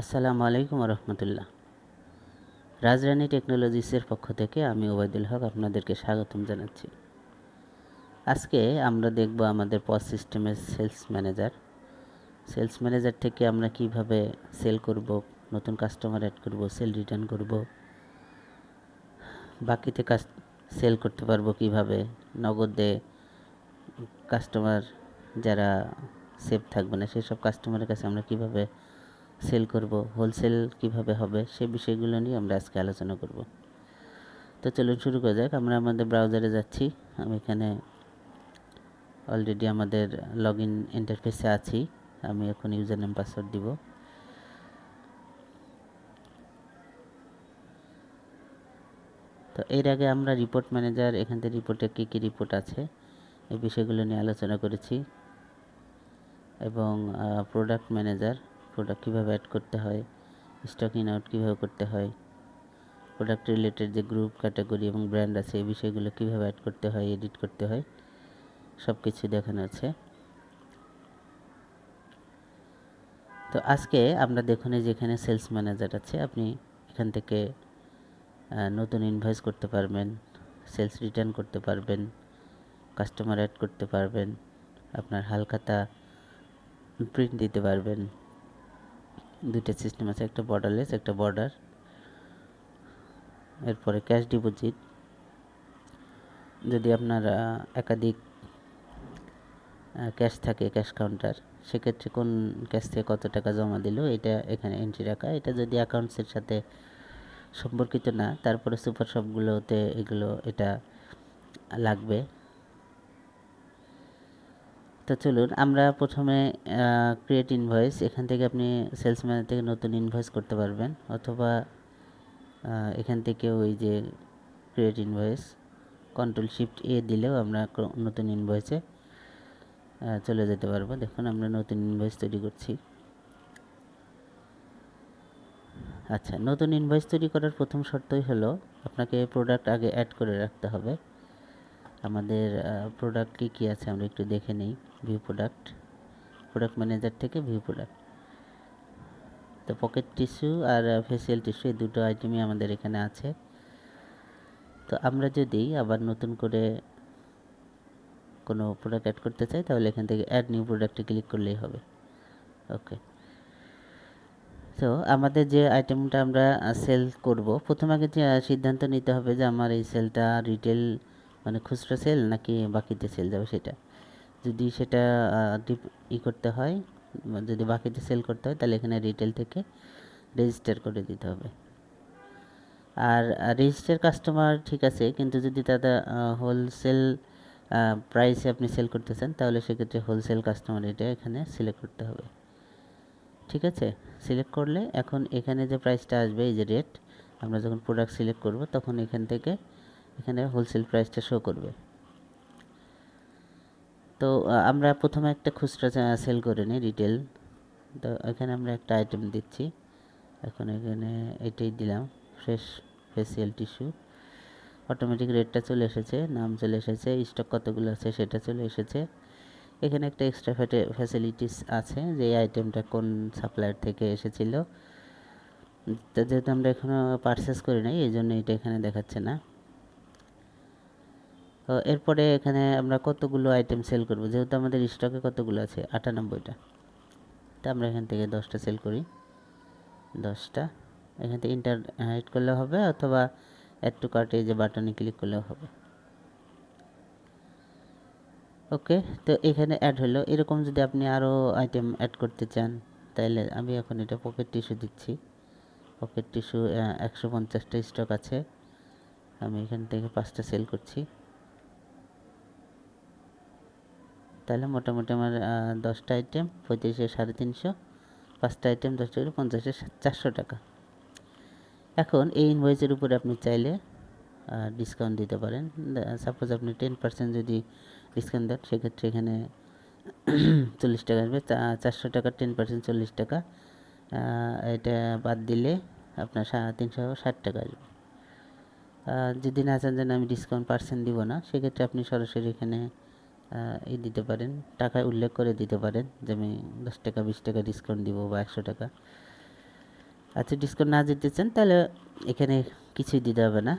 আসসালামু আলাইকুম রহমতুল্লাহ। রাজরানী টেকনোলজিসের পক্ষ থেকে আমি ওবায়দুল হক আপনাদেরকে স্বাগতম জানাচ্ছি। আজকে আমরা দেখব আমাদের পজ সিস্টেমের সেলস ম্যানেজার থেকে আমরা কিভাবে সেল করব, নতুন কাস্টমার অ্যাড করব, সেল রিটার্ন করব, বাকিতে সেল করতে পারবো কিভাবে, নগদে কাস্টমার যারা সেভ থাকবে না সেসব কাস্টমারের কাছে আমরা কিভাবে সেল করব, হোলসেল কিভাবে হবে, সে বিষয়গুলো নিয়ে আমরা আজকে আলোচনা করব। তো চলুন শুরু করা যাক। আমরা আমাদের ব্রাউজারে যাচ্ছি। আমি এখানে অলরেডি আমাদের লগ ইন ইন্টারফেসে আছি। আমি এখন ইউজার নেম পাসওয়ার্ড দিব। তো এর আগে আমরা রিপোর্ট ম্যানেজার, এখান থেকে রিপোর্টে কী কী রিপোর্ট আছে এই বিষয়গুলো নিয়ে আলোচনা করেছি, এবং প্রোডাক্ট ম্যানেজার, প্রোডাক্ট কীভাবে অ্যাড করতে হয়, স্টক ইন আউট কীভাবে করতে হয়, প্রোডাক্ট রিলেটেড যে গ্রুপ, ক্যাটাগরি এবং ব্র্যান্ড আছে এই বিষয়গুলো কীভাবে অ্যাড করতে হয়, এডিট করতে হয়, সব কিছু দেখানো আছে। তো আজকে আমরা দেখুন যেখানে সেলস ম্যানেজার আছে, আপনি এখান থেকে নতুন ইনভয়েস করতে পারবেন, সেলস রিটার্ন করতে পারবেন, কাস্টমার অ্যাড করতে পারবেন, আপনার হালখাতা প্রিন্ট দিতে পারবেন। দুইটা সিস্টেম আছে, একটা বর্ডারলেস, একটা বর্ডার। এরপরে ক্যাশ ডিপোজিট, যদি আপনার একাধিক ক্যাশ থাকে, ক্যাশ কাউন্টার, সেক্ষেত্রে কোন ক্যাশ থেকে কত টাকা জমা দিল এটা এখানে এন্ট্রি রাখা। এটা যদি অ্যাকাউন্টসের সাথে সম্পর্কিত না, তারপরে সুপার শপগুলোতে এটা লাগবে। তো চলুন আমরা প্রথমে ক্রিয়েট ইনভয়েস, এখান থেকে আপনি সেলস ম্যানেজার থেকে নতুন ইনভয়েস করতে পারবেন, অথবা এখান থেকে ওই যে ক্রিয়েট ইনভয়েস Ctrl+Shift+A দিলেও আমরা নতুন ইনভয়েসে চলে যেতে পারবো। দেখুন আমরা নতুন ইনভয়েস তৈরি করছি। আচ্ছা, নতুন ইনভয়েস তৈরি করার প্রথম শর্তই হলো আপনাকে প্রোডাক্ট আগে অ্যাড করে রাখতে হবে। আমাদের প্রোডাক্ট কী আছে আমরা একটু দেখে নিই। ভিউ প্রোডাক্ট ম্যানেজার থেকে ভিউ প্রোডাক্ট। তো পকেট টিস্যু আর ফেসিয়াল টিস্যু এই দুটো আইটেমই আমাদের এখানে আছে। তো আমরা যদি আবার নতুন করে কোনো প্রোডাক্ট অ্যাড করতে চাই তাহলে এখান থেকে অ্যাড নিউ প্রোডাক্টে ক্লিক করলেই হবে। ওকে। তো আমাদের যে আইটেমটা আমরা সেল করব, প্রথমে আগে যে সিদ্ধান্ত নিতে হবে যে আমার এই সেলটা রিটেল মানে খুচরা সেল নাকি বাকিতে সেল যাবে সেটা। যদি সেটা করতে হয়, যদি বাকিতে সেল করতে হয় তাহলে এখানে রিটেল থেকে রেজিস্টার করে দিতে হবে। আর রেজিস্টার কাস্টমার ঠিক আছে, কিন্তু যদি তারা হোলসেল প্রাইসে আপনি সেল করতে চান তাহলে সেক্ষেত্রে হোলসেল কাস্টমার এটা এখানে সিলেক্ট করতে হবে। ঠিক আছে, সিলেক্ট করলে এখন এখানে যে প্রাইসটা আসবে, এই যে রেট, আমরা যখন প্রোডাক্ট সিলেক্ট করব তখন এখান থেকে এখানে হোলসেল প্রাইসটা শো করবে। তো আমরা প্রথমে একটা খুচরা সেল করে নিই, রিটেল। তো এখানে আমরা একটা আইটেম দিচ্ছি, এখন এখানে এটাই দিলাম, ফ্রেশ ফেসিয়াল টিস্যু। অটোমেটিক রেটটা চলে এসেছে, নাম চলে এসেছে, স্টক কতগুলো আছে সেটা চলে এসেছে। এখানে একটা এক্সট্রা ফ্যাসিলিটিস আছে যে এই আইটেমটা কোন সাপ্লায়ার থেকে এসেছিল। তো যেহেতু আমরা এখনও পারচেস করি নাই এই জন্য এটা এখানে দেখাচ্ছে না। তো এরপরে এখানে আমরা কতগুলো আইটেম সেল করব, যেহেতু আমাদের স্টকে কতগুলো আছে 98টা, তো আমরা এখান থেকে 10টা সেল করি। 10টা এখান থেকে ইন্টারনেট করলেও হবে, অথবা অ্যাড টু কার্টে যে বাটনে ক্লিক করলেও হবে। ওকে, তো এখানে অ্যাড হলো। এরকম যদি আপনি আরও আইটেম অ্যাড করতে চান তাহলে আমি এখন এটা পকেট টিস্যু দিচ্ছি। পকেট টিস্যু 150টা স্টক আছে, আমি এখান থেকে 5টা সেল করছি। তাহলে মোটামুটি আমার 10টা আইটেম 35-এ 350, 5টা আইটেম 10 টাকা, 50-এ 400 টাকা। এখন এই ইনভয়েসের উপরে আপনি চাইলে ডিসকাউন্ট দিতে পারেন। সাপোজ আপনি 10% যদি ডিসকাউন্ট দেন সেক্ষেত্রে এখানে 40 টাকা আসবে। 400 টাকার 10% 40 টাকা, এটা বাদ দিলে আপনার 360 টাকা আসবে। যদি না চান যে আমি ডিসকাউন্ট পার্সেন্ট দিব না, সেক্ষেত্রে আপনি সরাসরি এখানে দিতে পারেন, টাকা উল্লেখ করে দিতে পারেন যে আমি 10 টাকা 20 টাকা ডিসকাউন্ট দিব বা 100 টাকা। আচ্ছা, ডিসকাউন্ট না দিতে চান তাহলে এখানে কিছুই দিতে হবে না।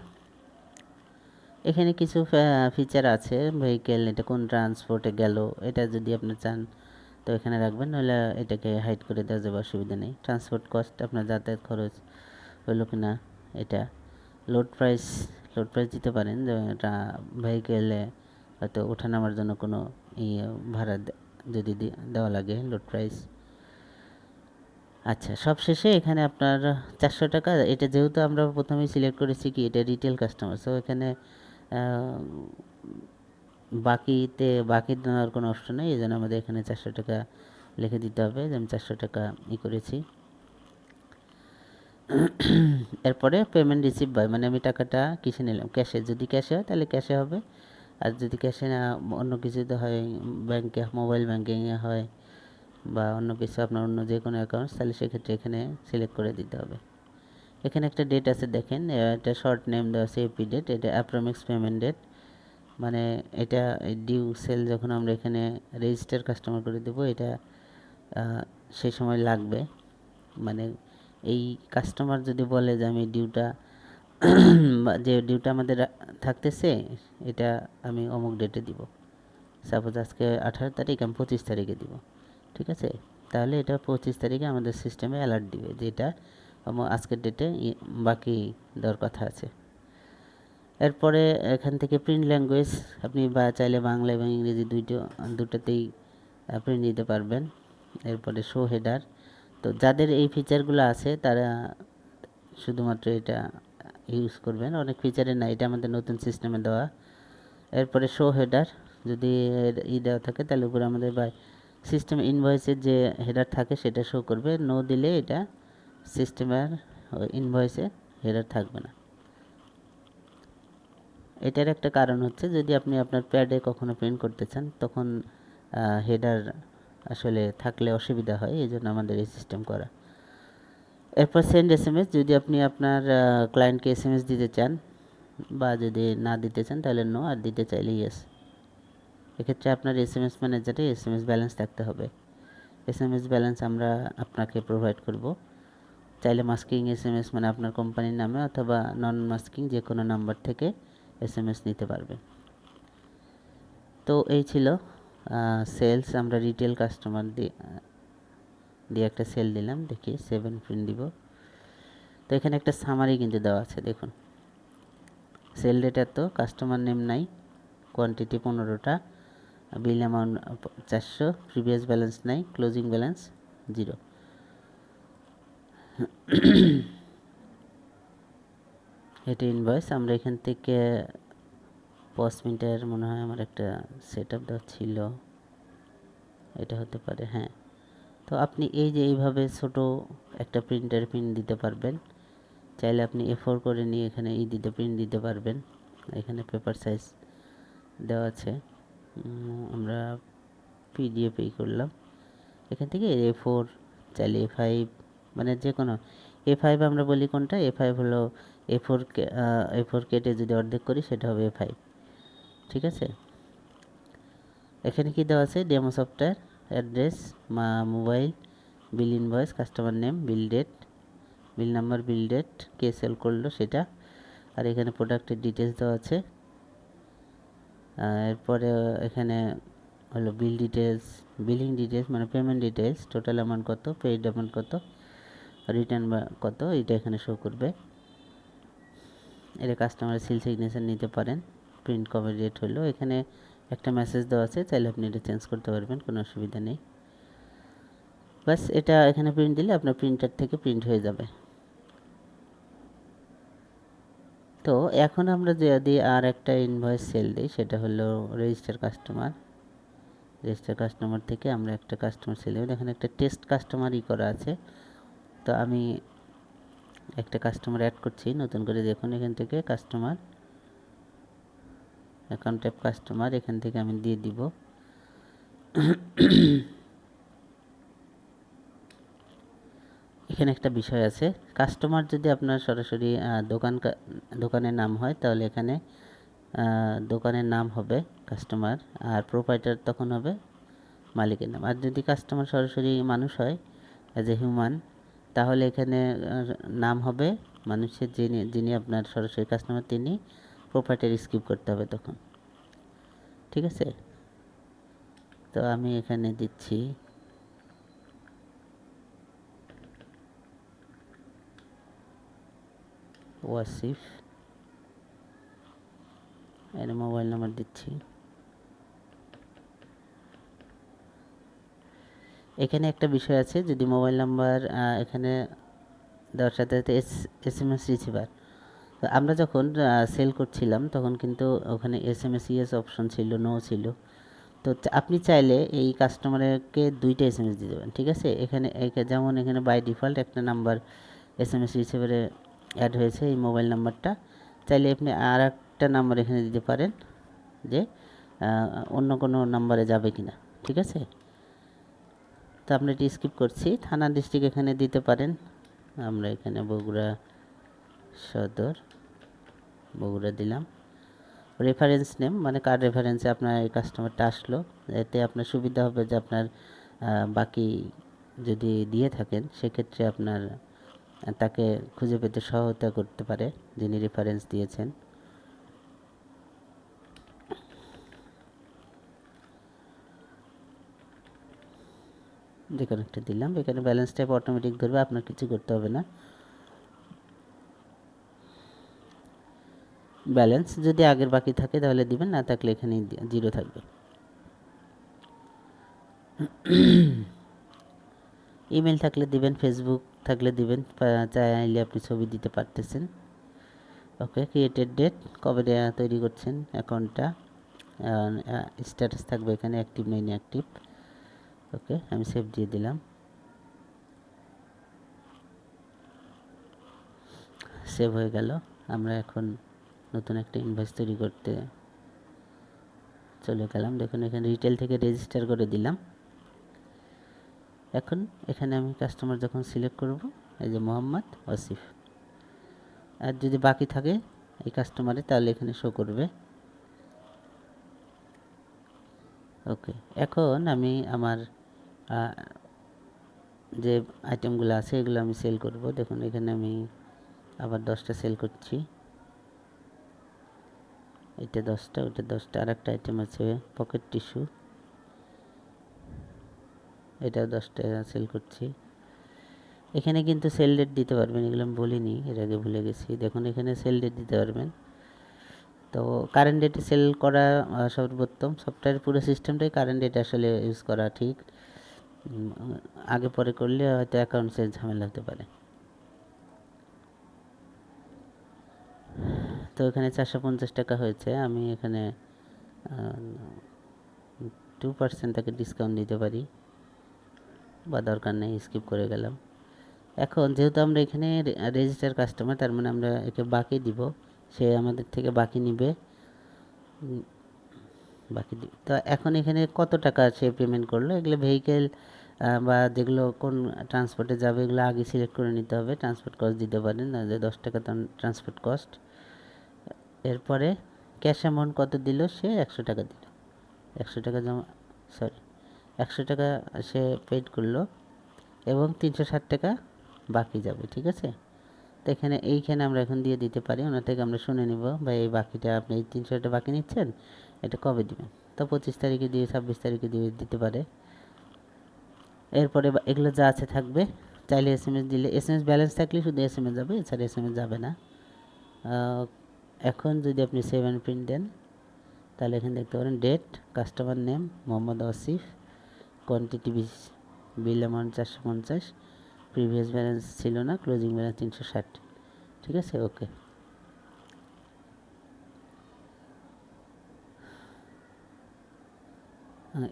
এখানে কিছু ফিচার আছে, ভেহিকেল, এটা কোন ট্রান্সপোর্টে গেল, এটা যদি আপনি চান তো এখানে রাখবেন, নাহলে এটাকে হাইড করে দেওয়া যাবে, অসুবিধা নেই। ট্রান্সপোর্ট কস্ট, আপনার যাতায়াত খরচ হলো কি না এটা। লোড প্রাইস দিতে পারেন, যে ভেহিকেলে হয়তো ওঠানামার জন্য কোনো ভাড়া যদি দেওয়া লাগে, লোড প্রাইস। আচ্ছা, সবশেষে এখানে আপনার 400 টাকা, এটা যেহেতু আমরা প্রথমেই সিলেক্ট করেছি কি এটা রিটেল কাস্টমার, সো এখানে বাকি দেওয়ার কোনো অপশন নেই, এই জন্য আমাদের এখানে 400 টাকা লিখে দিতে হবে যে আমি 400 টাকা করেছি। এরপরে পেমেন্ট রিসিভ বাই, মানে আমি টাকাটা কিসে নিলাম, ক্যাশে। যদি ক্যাশে হয় তাহলে ক্যাশে হবে, আর যদি ক্যাশে না অন্য কিছুতে হয়, ব্যাংকে, মোবাইল ব্যাংকিংয়ে হয় বা অন্য কিছু, আপনার অন্য যে কোনো অ্যাকাউন্টস, তাহলে সেক্ষেত্রে এখানে সিলেক্ট করে দিতে হবে। এখানে একটা ডেট আছে দেখেন, এটা শর্ট নেম দেওয়া আছে এপি ডেট, এটা অ্যাপ্রোমিক্স পেমেন্ট ডেট, মানে এটা ডিউ সেল যখন আমরা এখানে রেজিস্টার কাস্টমার করে দেবো, এটা সেই সময় লাগবে। মানে এই কাস্টমার যদি বলে যে আমি ডিউটা যে ডিউটা আমাদের থাকতেছে এটা আমি অমুক ডেটে দিব, সাপোজ আজকে 18 তারিখ, আমি 25 তারিখে দিব, ঠিক আছে, তাহলে এটা 25 তারিখে আমাদের সিস্টেমে অ্যালার্ট দিবে যে এটা আজকের ডেটে বাকি দেওয়ার কথা আছে। এরপরে এখান থেকে প্রিন্ট ল্যাঙ্গুয়েজ, আপনি চাইলে বাংলা এবং ইংরেজি দুটোতেই প্রিন্ট দিতে পারবেন। এরপরে শো হেডার, তো যাদের এই ফিচারগুলো আছে তারা শুধুমাত্র এটা ইউজ করবেন, অনেক ফিচারে না, এটা আমাদের নতুন সিস্টেমে দেওয়া। এরপরে শো হেডার, যদি দেওয়া থাকে তাহলে উপরে আমাদের সিস্টেম ইনভয়েসের যে হেডার থাকে সেটা শো করবে, নো দিলে এটা সিস্টেমের ইনভয়েসে হেডার থাকবে না। এটার একটা কারণ হচ্ছে, যদি আপনি আপনার প্যাডে কখনো প্রিন্ট করতে চান তখন হেডার আসলে থাকলে অসুবিধা হয়, এই জন্য আমাদের এই সিস্টেম করা। এরপর সেন্ড এসএমএস, যদি আপনি আপনার ক্লায়েন্টকে এসএমএস দিতে চান বা যদি না দিতে চান তাহলে নো, আর দিতে চাইলে ইয়েস। এক্ষেত্রে আপনার এসএমএস ম্যানেজারে এসএমএস ব্যালেন্স থাকতে হবে। এসএমএস ব্যালেন্স আমরা আপনাকে প্রোভাইড করব। চাইলে মাস্কিং এসএমএস, মানে আপনার কোম্পানির নামে, অথবা নন মাস্কিং যে কোনো নাম্বার থেকে এসএমএস নিতে পারবে। তো এই ছিল সেলস। আমরা রিটেল কাস্টমার দিয়ে একটা সেল দিলাম, দেখি 7 প্রিন্ট দিব। তো এখানে একটা সামারি কিন্তু দেওয়া আছে, দেখুন সেল ডেটা, তো কাস্টমার নেম নাই, কোয়ান্টিটি 15টা, বিল অ্যামাউন্ট 400, প্রিভিয়াস ব্যালেন্স নাই, ক্লোজিং ব্যালেন্স 0। এটা ইনভয়েস। আমরা এখান থেকে পসমিটার মনে হয় আমার একটা সেট আপ দেওয়া ছিল, এটা হতে পারে, হ্যাঁ। তো আপনি এই যে এইভাবে ছোট একটা প্রিন্ট দিতে পারবেন, চাইলে আপনি A4 করে নিয়ে এখানে প্রিন্ট দিতে পারবেন। এখানে পেপার সাইজ দেওয়া আছে, আমরা পিডিএফই করলাম। এখান থেকে A4, চাইলে A5, মানে যে কোনো A5 আমরা বলি কোনটা, A5 হলো A4 কেটে যদি অর্ধেক করি সেটা হবে A5, ঠিক আছে। এখানে কি দেওয়া আছে, ডেমো সফটওয়্যার, অ্যাড্রেস, মোবাইল, বিল ইনভয়েস, কাস্টমার নেম, বিল ডেট, বিল নাম্বার, বিল ডেট, কে সেল করলো সেটা, আর এখানে প্রোডাক্টের ডিটেলস দেওয়া আছে। এরপরে এখানে হলো বিল ডিটেলস, বিলিং ডিটেলস, মানে পেমেন্ট ডিটেলস, টোটাল অ্যামাউন্ট কত, পেইড অ্যামাউন্ট কত, রিটার্ন কত, এটা এখানে শো করবে। এটা কাস্টমারের সিল সিগনেচার নিতে পারেন, প্রিন্ট কবে ডেট হলো, এখানে একটা মেসেজ দেওয়া আছে, চাইলে আপনি এটা চেঞ্জ করতে পারবেন, কোনো অসুবিধা নেই। বাস এটা এখানে প্রিন্ট দিলে আপনার প্রিন্টার থেকে প্রিন্ট হয়ে যাবে। তো এখন আমরা যদি আর একটা ইনভয়েস সেল দিই, সেটা হলো রেজিস্টার কাস্টমার থেকে আমরা একটা কাস্টমার সেল দেব। এখানে একটা টেস্ট কাস্টমারই করা আছে, তো আমি একটা কাস্টমার অ্যাড করছি নতুন করে। দেখুন এখান থেকে কাস্টমার, অ্যাকাউন্ট ট্যাব কাস্টমার, এখান থেকে আমি দিয়ে দিব এখানে একটা বিষয় আছে, কাস্টমার যদি আপনার সরাসরি দোকানের নাম হয় তাহলে এখানে দোকানের নাম হবে কাস্টমার, আর প্রোপাইটার তখন হবে মালিকের নাম। আর যদি কাস্টমার সরাসরি মানুষ হয়, অ্যাজ এ হিউম্যান, তাহলে এখানে নাম হবে মানুষের, যিনি যিনি আপনার সরাসরি কাস্টমার, তিনি প্রোপাইটারি স্কিপ করতে হবে তখন। ঠিক আছে, তো আমি এখানে দিচ্ছি ওয়াসিফ, এর মোবাইল নাম্বার দিচ্ছি। এখানে একটা বিষয় আছে, যদি মোবাইল নাম্বার এখানে দেওয়ার সাথে সাথে SMS রিসিভার, তো আমরা যখন সেল করছিলাম তখন কিন্তু ওখানে SMS ইয়েস অপশন ছিল, নো ছিল। তো আপনি চাইলে এই কাস্টমারকে 2টা SMS দিতে পারেন। ঠিক আছে, এখানে যেমন এখানে বাই ডিফল্ট একটা নাম্বার SMS রিসিভারে অ্যাড হয়েছে, এই মোবাইল নাম্বারটা। চাইলে আপনি আর একটা নাম্বার এখানে দিতে পারেন, যে অন্য কোনো নাম্বারে যাবে কি না। ঠিক আছে, তো আমরা এটি স্কিপ করছি। থানা ডিস্ট্রিক্ট এখানে দিতে পারেন, আমরা এখানে বগুড়া সদর, বগুড়া দিলাম। রেফারেন্স নেম মানে কার রেফারেন্সে আপনার এই কাস্টমারটা আসলো, এতে আপনার সুবিধা হবে যে আপনার বাকি যদি দিয়ে থাকেন সেক্ষেত্রে আপনার তাকে খুঁজে পেতে সহায়তা করতে পারে যিনি রেফারেন্স দিয়েছেন। যে কোনো একটা দিলাম, এখানে ব্যালেন্স টাইপ অটোমেটিক ধরবে, আপনার কিছু করতে হবে না। ব্যালেন্স যদি আগের বাকি থাকে তাহলে দিবেন, না থাকলে এখানে 0 থাকবে। ইমেল থাকলে দিবেন, ফেসবুক থাকলে দিবেন, চাইলে আপনি ছবি দিতে পারতেছেন। ওকে, ক্রিয়েটেড ডেট, কবে তৈরি করছেন অ্যাকাউন্টটা, স্ট্যাটাস থাকবে এখানে অ্যাক্টিভ না ইনঅ্যাক্টিভ। ওকে, আমি সেভ দিয়ে দিলাম। সেভ হয়ে গেল। আমরা এখন নতুন একটা ইনভয়েস তৈরি করতে চলে গেলাম। দেখুন এখানে রিটেল থেকে রেজিস্টার করে দিলাম। এখন এখানে আমি কাস্টমার যখন সিলেক্ট করব, এই যে মোহাম্মদ ওয়াসিফ, আর যদি বাকি থাকে এই কাস্টমারে তাহলে এখানে শো করবে। ওকে, এখন আমি আমার যে আইটেমগুলো আছে এগুলো আমি সেল করব। দেখুন এখানে আমি আবার 10টা সেল করছি, এটা 10টা, ওটা 10টা। আর একটা আইটেম আছে পকেট টিস্যু, এটাও 10টা সেল করছি। এখানে কিন্তু সেল ডেট দিতে পারবেন, এগুলো আমি বলিনি, এর আগে ভুলে গেছি। দেখুন এখানে সেল ডেট দিতে পারবেন। তো কারেন্ট ডেটে সেল করা সর্বোত্তম। সফটওয়্যার পুরো সিস্টেমটাই কারেন্ট ডেটে আসলে ইউজ করা ঠিক। আগে পরে করলে হয়তো অ্যাকাউন্টসের ঝামেলা হতে পারে। তো এখানে 450 টাকা হয়েছে, আমি এখানে 2% তাকে ডিসকাউন্ট দিতে পারি, বা দরকার নেই, স্কিপ করে গেলাম। এখন যেহেতু আমরা এখানে রেজিস্টার কাস্টমার, তার মানে আমরা একে বাকি দিব, সে আমাদের থেকে বাকি নিবে, বাকি দিব। তো এখন এখানে কত টাকা সে পেমেন্ট করলো, এগুলো ভেহিকেল বা যেগুলো কোন ট্রান্সপোর্টে যাবে এগুলো আগে সিলেক্ট করে নিতে হবে। ট্রান্সপোর্ট কস্ট দিতে পারেন, যে 10 টাকা ট্রান্সপোর্ট কস্ট। এরপরে ক্যাশ অ্যামাউন্ট কত দিল, সে 100 টাকা দিল, 100 টাকা জমা, সরি 100 টাকা সে পেড করলো, এবং 360 টাকা বাকি যাবে। ঠিক আছে, তো এইখানে আমরা এখন দিয়ে দিতে পারি, ওনার থেকে আমরা শুনে নিব, ভাই এই বাকিটা আপনি এই 300 টাকা বাকি নিচ্ছেন, এটা কবে দিবেন। তো 25 তারিখে দিয়ে 26 তারিখে দিয়ে দিতে পারে। এরপরে এগুলো যা আছে থাকবে। চাইলে SMS দিলে, SMS ব্যালেন্স থাকলে শুধু SMS যাবে, এছাড়া SMS যাবে না। এখন যদি আপনি সেভ অ্যান্ড প্রিন্ট দেন, তাহলে এখানে দেখতে পারেন date, customer name Mohammad Wasif, quantity bill amount 450, previous balance ছিল না, ক্লোজিং ব্যালেন্স 360। ঠিক আছে, ওকে।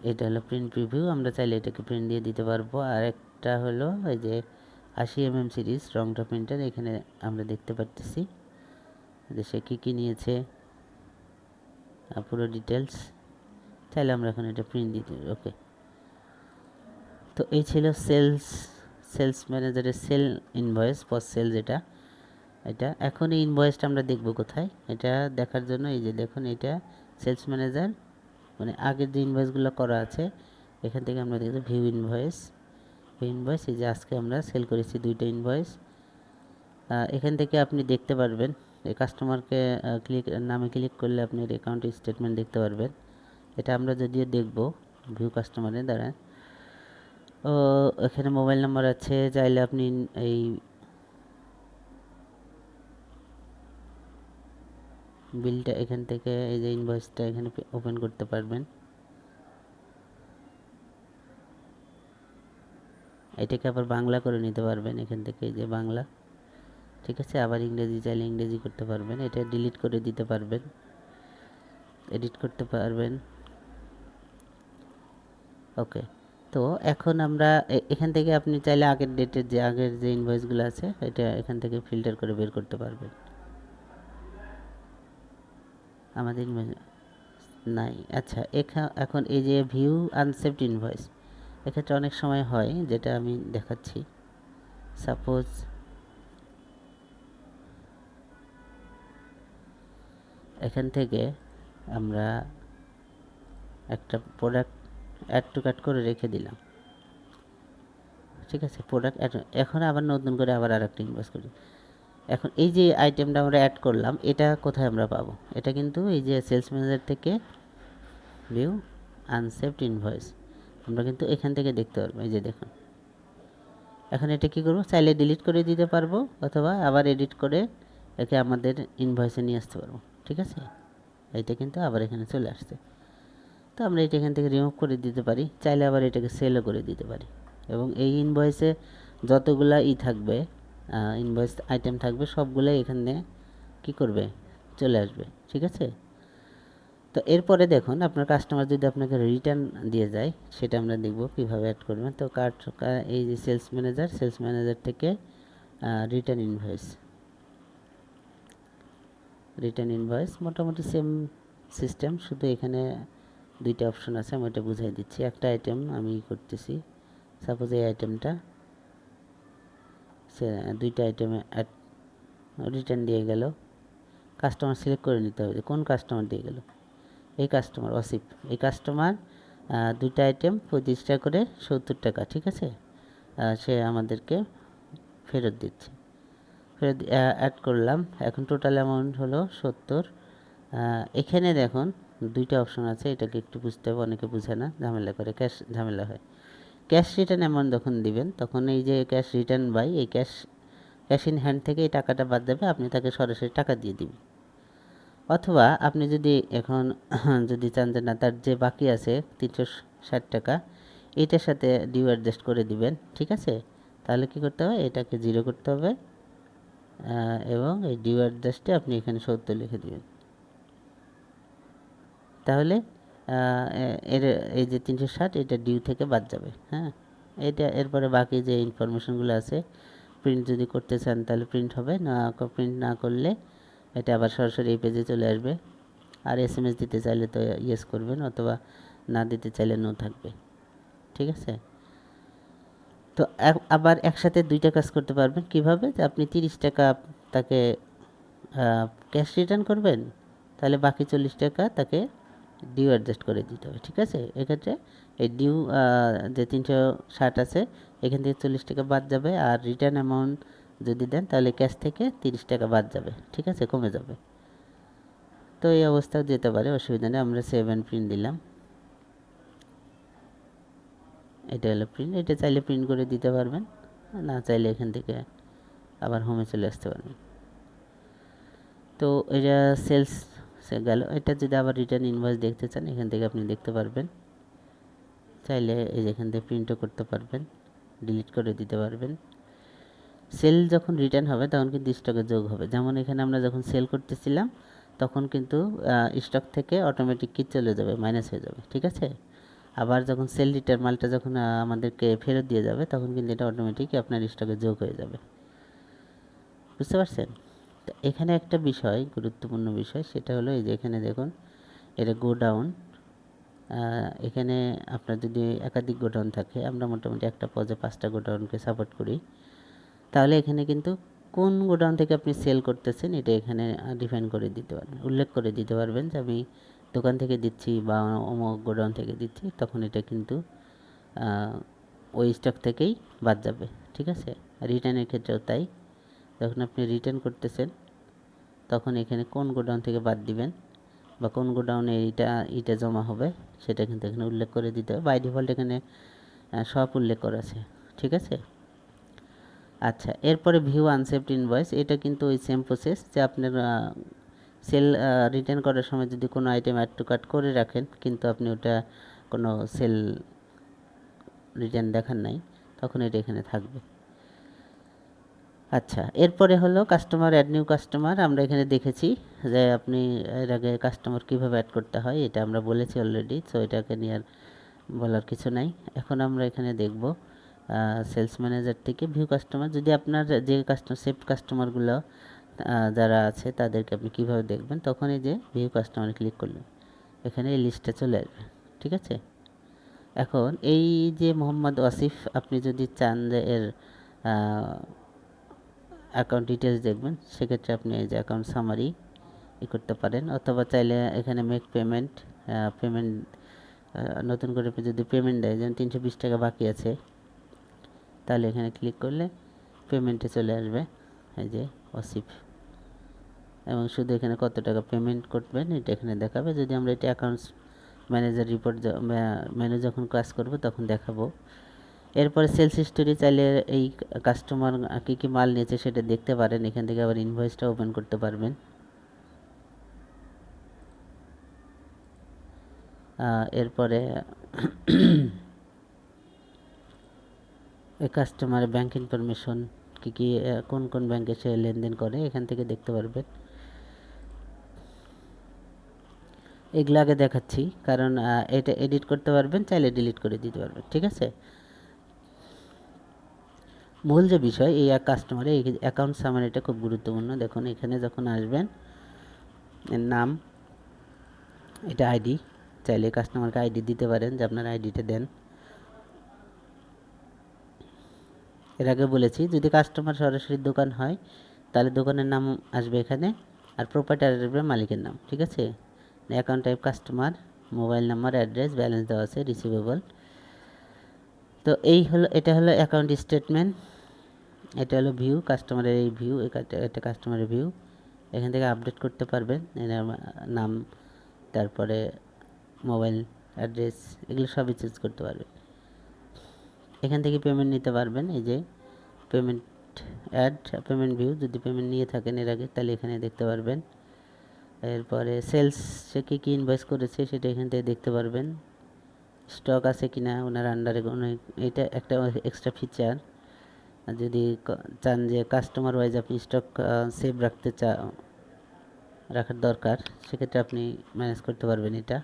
এটা হলো প্রিন্ট প্রিভিউ, আমরা চাইলে এটাকে প্রিন্ট দিয়ে দিতে পারবো। আর একটা হলো এই যে 80mm সিরিজ রংটা প্রিন্টার, এখানে আমরা দেখতে পাচ্ছি যে সে কী নিয়েছে, পুরো ডিটেলস। চাইলে আমরা এখন এটা প্রিন্ট দিতে, ওকে। তো এই ছিল সেলস ম্যানেজারের সেল ইনভয়েস, পোস্ট সেল যেটা, এটা। এখন এই ইনভয়েসটা আমরা দেখব কোথায়, এটা দেখার জন্য এই যে দেখুন, এটা সেলস ম্যানেজার, মানে আগের যে ইনভয়েসগুলো করা আছে এখান থেকে আমরা দেখব ভিউ ইনভয়েস। ইনভয়েস, এই যে আজকে আমরা সেল করেছি 2টা ইনভয়েস। এখান থেকে আপনি দেখতে পারবেন এই কাস্টমারকে নামে ক্লিক করলে আপনি অ্যাকাউন্ট স্টেটমেন্ট দেখতে পারবেন। এটা আমরা যদিও দেখব ভিউ কাস্টমারের দ্বারা। ও এখানে মোবাইল নাম্বার আছে, চাইলে আপনি এই বিলটা এখান থেকে, এই যে ইনভয়েসটা এখানে ওপেন করতে পারবেন। এটাকে আবার বাংলা করে নিতে পারবেন এখান থেকে, এই যে বাংলা, ঠিক আছে। আবার ইংরেজি চাইলে ইংরেজি করতে পারবেন। এটা ডিলিট করে দিতে পারবেন, এডিট করতে পারবেন। ওকে, তো এখন আমরা এখান থেকে আপনি চাইলে আগের যে ইনভয়েসগুলো আছে এটা এখান থেকে ফিল্টার করে বের করতে পারবেন। আমাদের ইনভয়েস নাই। আচ্ছা, এখন এই যে ভিউ আনসেভড ইনভয়েস, এক্ষেত্রে অনেক সময় হয়, যেটা আমি দেখাচ্ছি। সাপোজ এখান থেকে আমরা একটা প্রোডাক্ট অ্যাড টু কার্ট করে রেখে দিলাম, ঠিক আছে। প্রোডাক্ট এখন আবার নতুন করে আবার আরেকটা ইনভয়েস করি। এখন এই যে আইটেমটা আমরা অ্যাড করলাম, এটা কোথায় আমরা পাবো? এটা কিন্তু এই যে সেলস ম্যানেজার থেকে ভিউ আনসেভড ইনভয়েস, আমরা কিন্তু এখান থেকে দেখতে পারবো। এই যে দেখুন, এখন এটা কী করবো? চাইলে ডিলিট করে দিতে পারবো, অথবা আবার এডিট করে একে আমাদের ইনভয়েসে নিয়ে আসতে পারবো, ঠিক আছে। এইটা কিন্তু আবার এখানে চলে আসছে। তো আমরা এটা এখান থেকে রিমুভ করে দিতে পারি, চাইলে আবার এটাকে সেলও করে দিতে পারি। এবং এই ইনভয়েসে যতগুলা থাকবে, ইনভয়েস আইটেম থাকবে, সবগুলোই এখানে কি করবে? চলে আসবে, ঠিক আছে। তো এরপরে দেখুন, আপনার কাস্টমার যদি আপনাকে রিটার্ন দিয়ে যায়, সেটা আমরা দেখব কীভাবে অ্যাড করবেন। তো এই যে সেলস ম্যানেজার থেকে রিটার্ন ইনভয়েস মোটামুটি সেম সিস্টেম, শুধু এখানে 2টা অপশন আছে। আমি এটা বুঝাই দিচ্ছি। একটা আইটেম আমি করতেছি, সাপোজ এই আইটেমটা 2টা আইটেমে রিটার্ন দিয়ে গেল। কাস্টমার সিলেক্ট করে নিতে হবে কোন কাস্টমার দিয়ে গেল। এই কাস্টমার অসিফ, এই কাস্টমার 2টা আইটেম 25 টাকা করে 70 টাকা, ঠিক আছে। সে আমাদেরকে ফেরত দিচ্ছে। ফেরত অ্যাড করলাম। এখন টোটাল অ্যামাউন্ট হলো 70। এখানে দেখুন 2টা অপশন আছে, এটাকে একটু বুঝতে হবে, অনেকে বুঝে না, ঝামেলা করে, ঝামেলা হয়। ক্যাশ রিটার্ন অ্যামাউন্ট যখন দিবেন, তখন এই যে ক্যাশ রিটার্ন বাই, এই ক্যাশ ইন হ্যান্ড থেকে এই টাকাটা বাদ যাবে, আপনি তাকে সরাসরি টাকা দিয়ে দিবেন। অথবা আপনি যদি এখন যদি চান যে না, তার যে বাকি আছে 360 টাকা, এইটার সাথে ডিউ অ্যাডজাস্ট করে দিবেন, ঠিক আছে। তাহলে কি করতে হবে? এটাকে 0 করতে হবে, এবং এই ডিউ অ্যাডজাস্টে আপনি এখানে 70 লিখে দিবেন। তাহলে এই যে 360, এটা ডিউ থেকে বাদ যাবে। হ্যাঁ, এরপরে বাকি যে ইনফরমেশনগুলো আছে, প্রিন্ট যদি করতে চান তাহলে প্রিন্ট হবে, প্রিন্ট না করলে এটা আবার সরাসরি এই পেজে চলে আসবে। আর SMS দিতে চাইলে তো ইয়েস করবেন, অথবা না দিতে চাইলে নো থাকবে, ঠিক আছে। তো আবার একসাথে 2টা কাজ করতে পারবেন। কিভাবে? যে আপনি 30 টাকা তাকে ক্যাশ রিটার্ন করবেন, তাহলে বাকি 40 টাকা তাকে ডিউ অ্যাডজাস্ট করে দিতে হবে, ঠিক আছে। এক্ষেত্রে এই ডিউ যে 360 আছে, এখান থেকে 40 টাকা বাদ যাবে। আর রিটার্ন অ্যামাউন্ট যদি দেন, তাহলে ক্যাশ থেকে 30 টাকা বাদ যাবে, ঠিক আছে, কমে যাবে। তো এই অবস্থাও যেতে পারে, অসুবিধা নেই। আমরা সেভ অ্যান্ড প্রিন্ট দিলাম। এটা হলো প্রিন্ট। এটা চাইলে প্রিন্ট করে দিতে পারবেন, না চাইলে এখান থেকে আবার হোমে চলে আসতে পারবেন। তো এটা সেলস গেল। এটা যদি আবার রিটার্ন ইনভয়েস দেখতে চান, এখান থেকে আপনি দেখতে পারবেন। চাইলে এই যে এখান থেকে প্রিন্টও করতে পারবেন, ডিলিট করে দিতে পারবেন। সেল যখন রিটার্ন হবে, তখন কিন্তু স্টকে যোগ হবে। যেমন এখানে আমরা যখন সেল করতেছিলাম, তখন কিন্তু স্টক থেকে অটোমেটিক কি চলে যাবে? মাইনাস হয়ে যাবে, ঠিক আছে। আবার যখন সেল রিটার্ন মালটা যখন আমাদেরকে ফেরত দিয়ে যাবে, তখন কিন্তু এটা অটোমেটিক আপনার স্টকে যোগ হয়ে যাবে। বুঝতে পারছেন? তো এখানে একটা বিষয়, গুরুত্বপূর্ণ বিষয়, সেটা হলো এই যে এখানে দেখুন, এটা গোডাউন। এখানে আপনার যদি একাধিক গোডাউন থাকে, আমরা মোটামুটি একটা পজে 5টা গোডাউনকে সাপোর্ট করি, তাহলে এখানে কিন্তু কোন গোডাউন থেকে আপনি সেল করতেছেন, এটা এখানে ডিফাইন করে দিতে পারবেন, উল্লেখ করে দিতে পারবেন যে আমি দোকান থেকে দিচ্ছি বা অমুক গোডাউন থেকে দিচ্ছি। তখন এটা কিন্তু ওই স্টক থেকেই বাদ যাবে, ঠিক আছে। রিটার্নের ক্ষেত্রেও তাই, যখন আপনি রিটার্ন করতেছেন তখন এখানে কোন গোডাউন থেকে বাদ দিবেন বা কোন গোডাউনে এটা জমা হবে সেটা কিন্তু এখানে উল্লেখ করে দিতে হবে। বাই ডিফল্ট এখানে সব উল্লেখ করা আছে, ঠিক আছে। আচ্ছা, এরপরে ভিউ আনসেভড ইনভয়েস, এটা কিন্তু ওই সেম প্রসেস যে আপনার সেল রিটার্ন করার সময় যদি কোনো আইটেম অ্যাড টু কার্ট করে রাখেন কিন্তু আপনি ওটা কোনো সেল রিটার্ন দেখান নাই, তখন এটা এখানে থাকবে। আচ্ছা, এরপরে হলো কাস্টমার অ্যাড নিউ কাস্টমার। আমরা এখানে দেখেছি যে আপনি এর আগে কাস্টমার কীভাবে অ্যাড করতে হয়, এটা আমরা বলেছি অলরেডি, সো এটাকে নিয়ে আর বলার কিছু নাই। এখন আমরা এখানে দেখব সেলস ম্যানেজার থেকে ভিউ কাস্টমার। যদি আপনার যে সেভ কাস্টমারগুলো যারা আছে তাদেরকে আপনি কীভাবে দেখবেন, তখন এই যে ভিউ কাস্টমারে ক্লিক করলেন, এখানে এই লিস্টটা চলে আসবে, ঠিক আছে। এখন এই যে মোহাম্মদ ওয়াসিফ, আপনি যদি চান যে এর অ্যাকাউন্ট ডিটেলস দেখবেন, সেক্ষেত্রে আপনি এই যে অ্যাকাউন্ট সামারি করতে পারেন, অথবা চাইলে এখানে মেক পেমেন্ট নতুন করে যদি পেমেন্ট দেয়, যেমন 320 টাকা বাকি আছে, তাহলে এখানে ক্লিক করলে পেমেন্টে চলে আসবে এই যে ওয়াসিফ, এবং শুধু এখানে কত টাকা পেমেন্ট করবেন এটা এখানে দেখাবে। যদি আমরা এটা অ্যাকাউন্টস ম্যানেজার রিপোর্ট মেনু যখন কাজ করব তখন দেখাবো। এরপরে সেলস হিস্টোরি, চাইলে এই কাস্টমার কী কী মাল নিয়েছে সেটা দেখতে পারেন, এখান থেকে আবার ইনভয়েসটা ওপেন করতে পারবেন। এরপরে এই কাস্টমারের ব্যাংক ইনফরমেশন, কী কী কোন কোন ব্যাংকে সে লেনদেন করে এখান থেকে দেখতে পারবেন। এগুলো আগে দেখাচ্ছি কারণ এটা এডিট করতে পারবেন, চাইলে ডিলিট করে দিতে পারবেন, ঠিক আছে। মূল যে বিষয় এই কাস্টমারের এই অ্যাকাউন্ট সামারিটা খুব গুরুত্বপূর্ণ। দেখুন এখানে যখন আসবেন, এর নাম, এটা আইডি, চাইলে কাস্টমারকে আইডি দিতে পারেন যে আপনার আইডিটা দেন। এর আগে বলেছি যদি কাস্টমার সরাসরি দোকান হয় তাহলে দোকানের নাম আসবে এখানে, আর প্রপার্টার আসবে মালিকের নাম, ঠিক আছে। Account type customer, mobile number, address, balance দেওয়া আছে, রিসিভেবল। তো এটা হলো অ্যাকাউন্ট স্টেটমেন্ট। এটা হলো ভিউ কাস্টমারের, এই ভিউ এটা কাস্টমারের ভিউ। এখান থেকে আপডেট করতে পারবেন নাম, তারপরে মোবাইল, অ্যাড্রেস, এগুলো সবই চেঞ্জ করতে পারবেন। এখান থেকে পেমেন্ট নিতে পারবেন, এই যে পেমেন্ট অ্যাড পেমেন্ট ভিউ, যদি পেমেন্ট নিয়ে থাকেন এর আগে তাহলে এখানে দেখতে পারবেন। এরপরে সেলস, সে কী কী ইনভয়েস করেছে সেটা এখান থেকে দেখতে পারবেন। স্টক আছে কিনা ওনার আন্ডারে, এটা একটা এক্সট্রা ফিচার। যদি চান যে কাস্টমার ওয়াইজ আপনি স্টক সেভ রাখার দরকার, সেক্ষেত্রে আপনি ম্যানেজ করতে পারবেন এটা।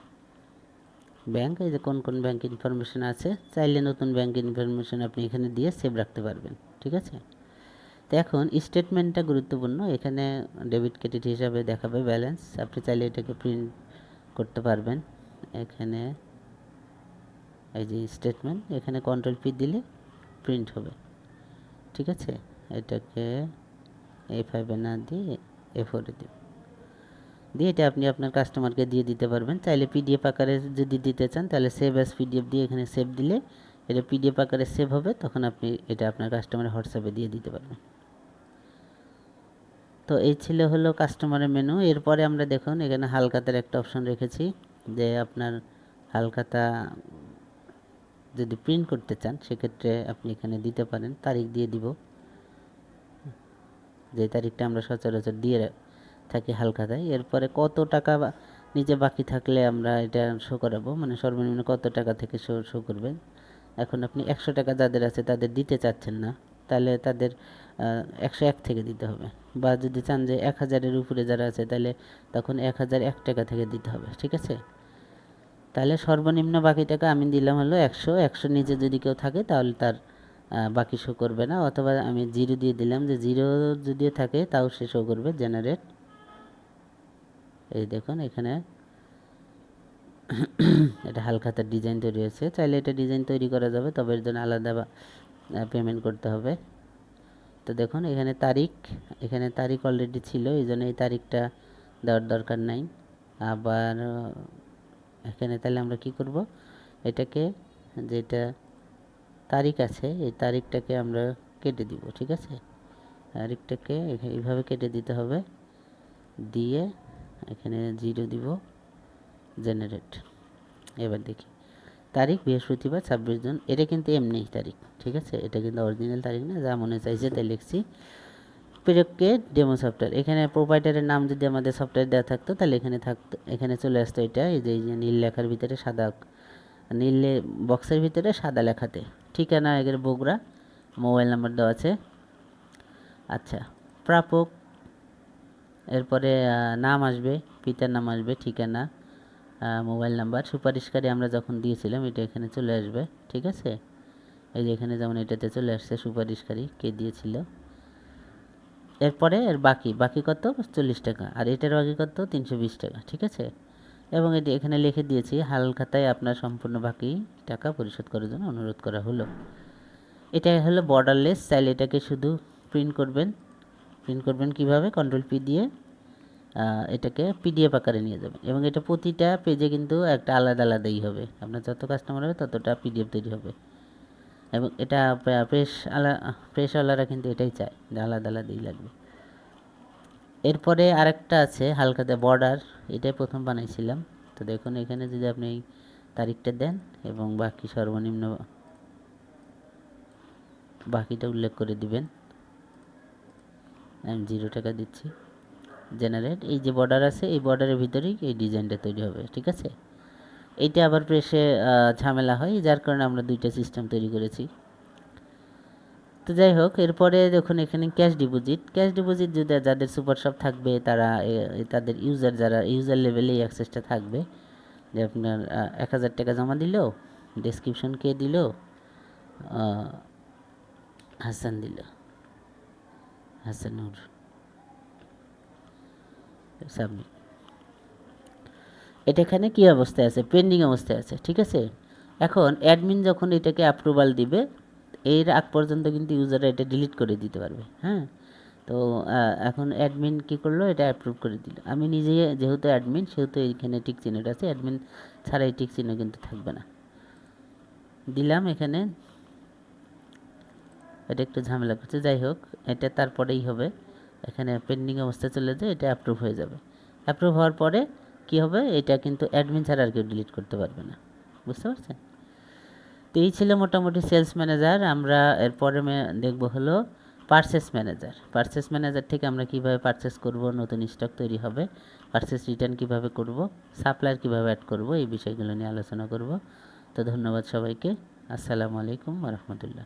ব্যাংক, এই যে কোন কোন ব্যাংক ইনফরমেশন আছে, চাইলে নতুন ব্যাংক ইনফরমেশন আপনি এখানে দিয়ে সেভ রাখতে পারবেন, ঠিক আছে। তো এখন স্টেটমেন্টটা গুরুত্বপূর্ণ, এখানে ডেবিট ক্রেডিট হিসাবে দেখাবে ব্যালেন্স, আপনি চাইলে এটাকে প্রিন্ট করতে পারবেন। এখানে এই যে স্টেটমেন্ট, এখানে কন্ট্রোল পি দিলে প্রিন্ট হবে, ঠিক আছে। এটাকে A5 না দিয়ে A4 দিয়ে এটা আপনি আপনার কাস্টমারকে দিয়ে দিতে পারবেন। চাইলে পিডিএফ আকারে যদি দিতে চান তাহলে সেভ অ্যাজ পিডিএফ দিয়ে এখানে সেভ দিলে এটা পিডিএফ আকারে সেভ হবে, তখন আপনি এটা আপনার কাস্টমারের হোয়াটসঅ্যাপে দিয়ে দিতে পারবেন। তো এই হলো কাস্টমারের মেনু। এরপরে আমরা দেখুন এখানে হালখাতার একটা অপশন রেখেছি, যে আপনার হালখাতা যদি প্রিন্ট করতে চান সেক্ষেত্রে আপনি এখানে দিতে পারেন, তারিখ দিয়ে দিব, যে তারিখটা আমরা সচরাচর দিয়ে থাকি হালখাতায়। এরপরে কত টাকা নিচে বাকি থাকলে আমরা এটা শো করাবো, মানে সর্বনিম্ন কত টাকা থেকে শো করবেন। এখন আপনি 100 টাকা যাদের আছে তাদের দিতে চাচ্ছেন না, তাহলে তাদের 101 থেকে দিতে হবে, বা যদি চান যে 1000-এর উপরে যারা আছে তাহলে তখন 1001 টাকা থেকে দিতে হবে, ঠিক আছে। তাহলে সর্বনিম্ন বাকি টাকা আমি দিলাম হলো 100 নিচে যদি কেউ থাকে তাহলে তার বাকি শো করবে না, অথবা আমি 0 দিয়ে দিলাম, যে 0 যদিও থাকে তাও সে শো করবে জেনারেট। এই দেখুন এখানে এটা হালখাতার ডিজাইন তৈরি হয়েছে, চাইলে এটা ডিজাইন তৈরি করা যাবে, তবে এর জন্য আলাদা পেমেন্ট করতে হবে। তো দেখুন এখানে তারিখ অলরেডি ছিল, এই জন্য এই তারিখটা দেওয়ার দরকার নাই। আবার এখানে তাহলে আমরা কি করব, এটাকে যেটা তারিখ আছে, এই তারিখটাকে আমরা কেটে দিব, ঠিক আছে। তারিখটাকে এইভাবে কেটে দিতে হবে, দিয়ে এখানে 0 দিব, জেনারেট। এবার দেখি তারিখ বৃহস্পতিবার 26 জুন, এটা কিন্তু এমনি তারিখ, ঠিক আছে, এটা কিন্তু অরিজিনাল তারিখ না, যা মনে চাইছে তাই লিখছি। প্রোডাক্টকে ডেমো সফটওয়্যার, এখানে প্রোভাইডারের নাম যদি আমাদের সফটওয়্যার দেওয়া থাকতো তাহলে এখানে থাকতো, এখানে চলে আসতো এটা, এই যে নীল লেখার ভিতরে সাদা, নীল বক্সের ভিতরে সাদা লেখাতে ঠিকানা এর বগুড়া, মোবাইল নাম্বার দেওয়া আছে। আচ্ছা, প্রাপক, এরপরে নাম আসবে, পিতার নাম আসবে, ঠিকানা, মোবাইল নাম্বার। সুপারিশকারী আমরা যখন দিয়েছিলাম এটা এখানে চলে আসবে, ঠিক আছে। এই যে এখানে যেমন এটাতে চলে আসছে সুপারিশকারী কে দিয়েছিল। এরপরে এর বাকি কত, 40 টাকা, আর এটার বাকি কত, 320 টাকা, ঠিক আছে। এবং এটি এখানে লিখে দিয়েছি, হাল খাতায় আপনার সম্পূর্ণ বাকি টাকা পরিশোধ করার জন্য অনুরোধ করা হলো। এটা হলো বর্ডারলেস, চাইলে এটাকে শুধু প্রিন্ট করবেন কিভাবে, কন্ট্রোল পি দিয়ে এটাকে পিডিএফ আকারে নিয়ে যাবেন, এবং এটা প্রতিটা পেজে কিন্তু একটা আলাদা আলাদাই হবে, আপনার যত কাস্টমার হবে ততটা পিডিএফ তৈরি হবে। এবং এটা প্রেসওয়ালারা কিন্তু এটাই চায় যে আলাদা আলাদাই লাগবে। এরপরে আরেকটা আছে হালখাতে বর্ডার, এটাই প্রথম বানাইছিলাম। তো দেখুন এখানে যদি আপনি এই তারিখটা দেন এবং বাকি সর্বনিম্ন বাকিটা উল্লেখ করে দিবেন, আমি 0 টাকা দিচ্ছি, জেনারেট। এই যে বর্ডার আছে, এই বর্ডারের ভিতরেই এই ডিজাইনটা তৈরি হবে, ঠিক আছে। এইটা আবার প্রেসে ঝামেলা হয়, যার কারণে আমরা দুইটা সিস্টেম তৈরি করেছি। তো যাই হোক, এরপরে দেখুন এখানে ক্যাশ ডিপোজিট যদি যাদের সুপার শপ থাকবে তারা তাদের যারা ইউজার লেভেলে এই অ্যাক্সেসটা থাকবে, যে আপনার 1000 টাকা জমা দিল, ডেসক্রিপশন কে দিল, হাসান দিল, হাসানুর, সাবমিট। এটা এখানে কী অবস্থায় আছে, পেন্ডিং অবস্থায় আছে, ঠিক আছে। এখন অ্যাডমিন যখন এটাকে অ্যাপ্রুভাল দিবে, এর আগ পর্যন্ত কিন্তু ইউজাররা এটা ডিলিট করে দিতে পারবে, হ্যাঁ। তো এখন অ্যাডমিন কী করলো, এটা অ্যাপ্রুভ করে দিল। আমি নিজে যেহেতু অ্যাডমিন, সেহেতু এইখানে টিক চিহ্নটা আছে, অ্যাডমিন ছাড়া এই টিক চিহ্ন কিন্তু থাকবে না, দিলাম এখানে। এটা একটু ঝামেলা করছে, যাই হোক এটা তারপরেই হবে, এখানে পেন্ডিং অবস্থায় চলে যায়, এটা অ্যাপ্রুভ হয়ে যাবে। অ্যাপ্রুভ হওয়ার পরে কি হবে, এটা কিন্তু অ্যাডমিন ছাড়া আর কেউ ডিলিট করতে পারবে না, বুঝতে পারছেন। তো এই ছিল মোটামুটি সেলস ম্যানেজার। আমরা এরপরে দেখব হলো পারচেস ম্যানেজার থেকে আমরা কিভাবে পারচেস করব, নতুন স্টক তৈরি হবে, পারচেস রিটার্ন কিভাবে করব, সাপ্লায়ার কিভাবে অ্যাড করব, এই বিষয়গুলো নিয়ে আলোচনা করব। তো ধন্যবাদ সবাইকে, আসসালামু আলাইকুম ওয়া রাহমাতুল্লাহ।